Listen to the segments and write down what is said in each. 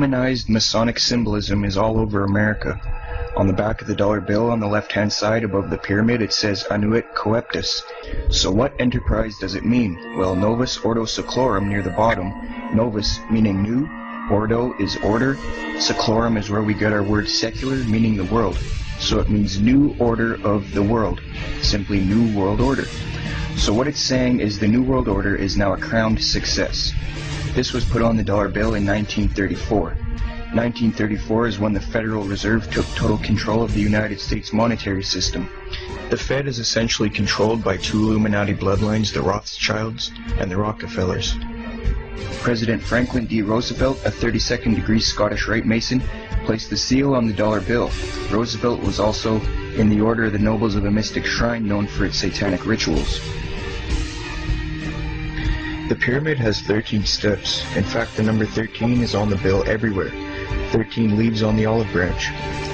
Romanized Masonic symbolism is all over America. On the back of the dollar bill on the left-hand side above the pyramid it says Annuit Coeptus. So what enterprise does it mean? Well, Novus Ordo Seclorum near the bottom. Novus meaning new, Ordo is order, Seclorum is where we get our word secular, meaning the world. So it means new order of the world, simply new world order. So what it's saying is the new world order is now a crowned success. This was put on the dollar bill in 1934. 1934 is when the Federal Reserve took total control of the United States monetary system. The Fed is essentially controlled by two Illuminati bloodlines, the Rothschilds and the Rockefellers. President Franklin D. Roosevelt, a 32nd degree Scottish Rite Mason, placed the seal on the dollar bill. Roosevelt was also in the Order of the Nobles of a mystic shrine known for its satanic rituals. The pyramid has 13 steps. In fact, the number 13 is on the bill everywhere. 13 leaves on the olive branch,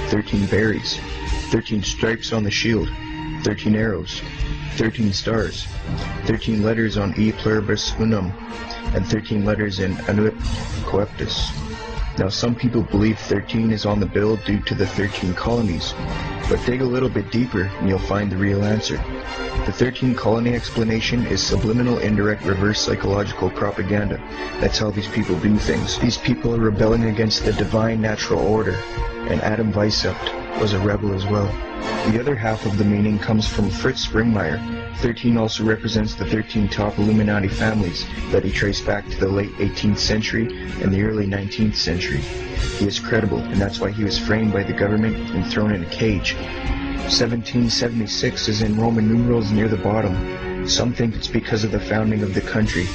13 berries, 13 stripes on the shield, 13 arrows, 13 stars, 13 letters on E pluribus unum, and 13 letters in Annuit Coeptus. Now some people believe 13 is on the bill due to the 13 colonies, but dig a little bit deeper and you'll find the real answer. The 13 colony explanation is subliminal, indirect, reverse psychological propaganda. That's how these people do things. These people are rebelling against the divine natural order, and Adam Weishaupt was a rebel as well. The other half of the meaning comes from Fritz Springmeier. 13 also represents the 13 top Illuminati families that he traced back to the late 18th century and the early 19th century. He is credible, and that's why he was framed by the government and thrown in a cage. 1776 is in Roman numerals near the bottom. Some think it's because of the founding of the country.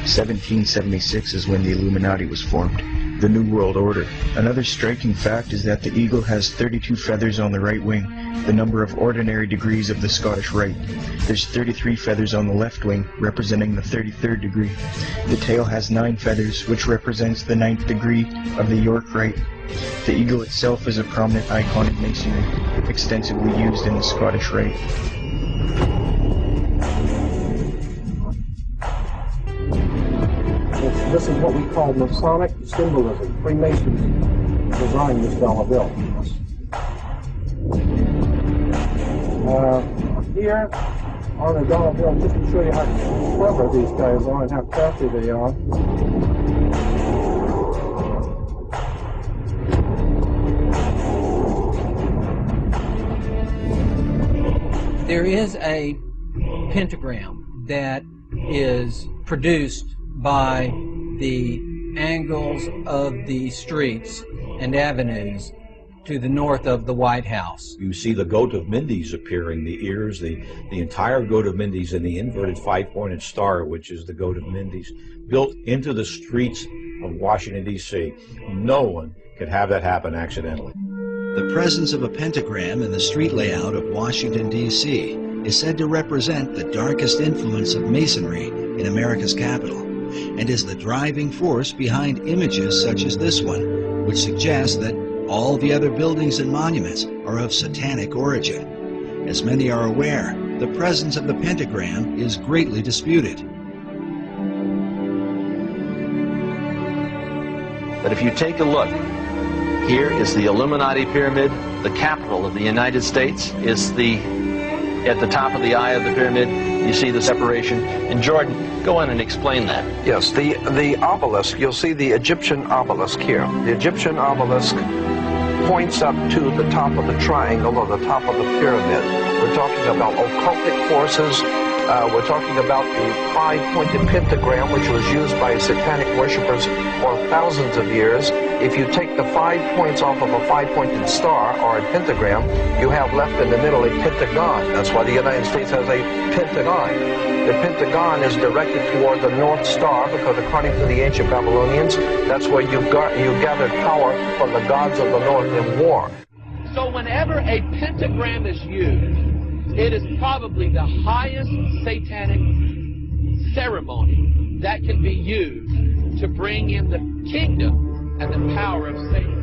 1776 is when the Illuminati was formed. The New World Order. Another striking fact is that the eagle has 32 feathers on the right wing, the number of ordinary degrees of the Scottish Rite. There's 33 feathers on the left wing, representing the 33rd degree. The tail has 9 feathers, which represents the 9th degree of the York Rite. The eagle itself is a prominent icon in Masonry, extensively used in the Scottish Rite. This is what we call Masonic symbolism. Freemasons designed this dollar bill. Here on the dollar bill, just to show you how clever these guys are and how crafty they are. There is a pentagram that is produced by the angles of the streets and avenues to the north of the White House. You see the goat of Mindy's appearing, the ears, the entire goat of Mindy's, and the inverted 5-pointed star, which is the goat of Mindy's, built into the streets of Washington, D.C. No one could have that happen accidentally. The presence of a pentagram in the street layout of Washington, D.C. is said to represent the darkest influence of Masonry in America's capital, and is the driving force behind images such as this one, which suggests that all the other buildings and monuments are of satanic origin. As many are aware, the presence of the pentagram is greatly disputed. But if you take a look, here is the Illuminati pyramid. The capital of the United States is at the top of the eye of the pyramid. You see the separation. And Jordan, go on and explain that. Yes, the obelisk, you'll see the Egyptian obelisk here. The Egyptian obelisk points up to the top of the triangle or the top of the pyramid. We're talking about occultic forces. We're talking about the 5-pointed pentagram, which was used by satanic worshippers for thousands of years. If you take the 5 points off of a 5-pointed star or a pentagram, you have left in the middle a pentagon. That's why the United States has a pentagon. The pentagon is directed toward the North Star because, according to the ancient Babylonians, that's where you gathered power from the gods of the North in war. So whenever a pentagram is used, it is probably the highest satanic ceremony that can be used to bring in the kingdom and the power of Satan.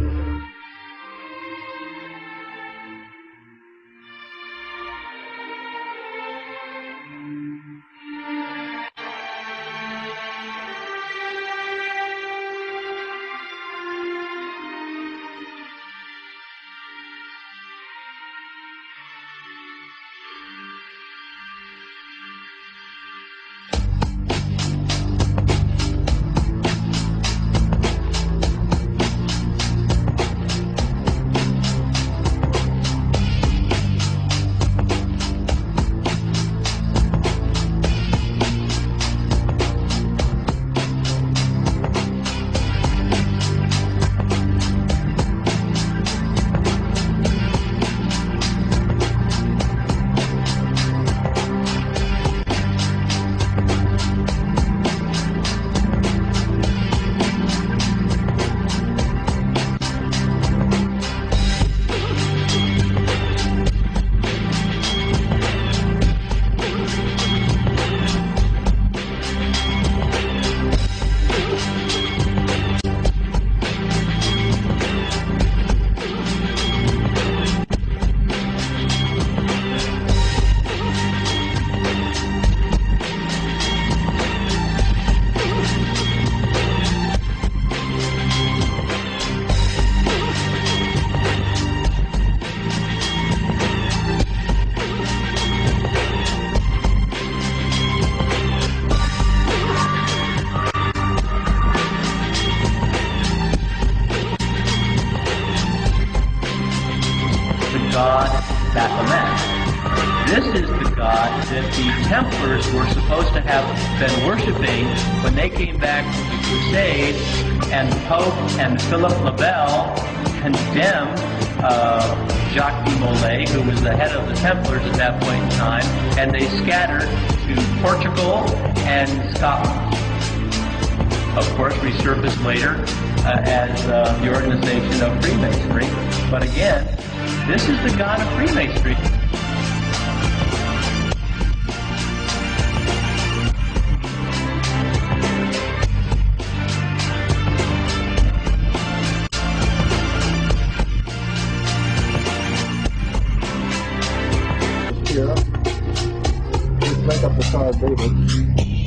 This is the God that the Templars were supposed to have been worshiping when they came back from the Crusades, and the Pope and Philip le Bel condemned Jacques de Molay, who was the head of the Templars at that point in time, and they scattered to Portugal and Scotland. Of course, resurfaced later as the organization of Freemasonry. But again, this is the God of Freemasonry. Here, just make up the Star of David.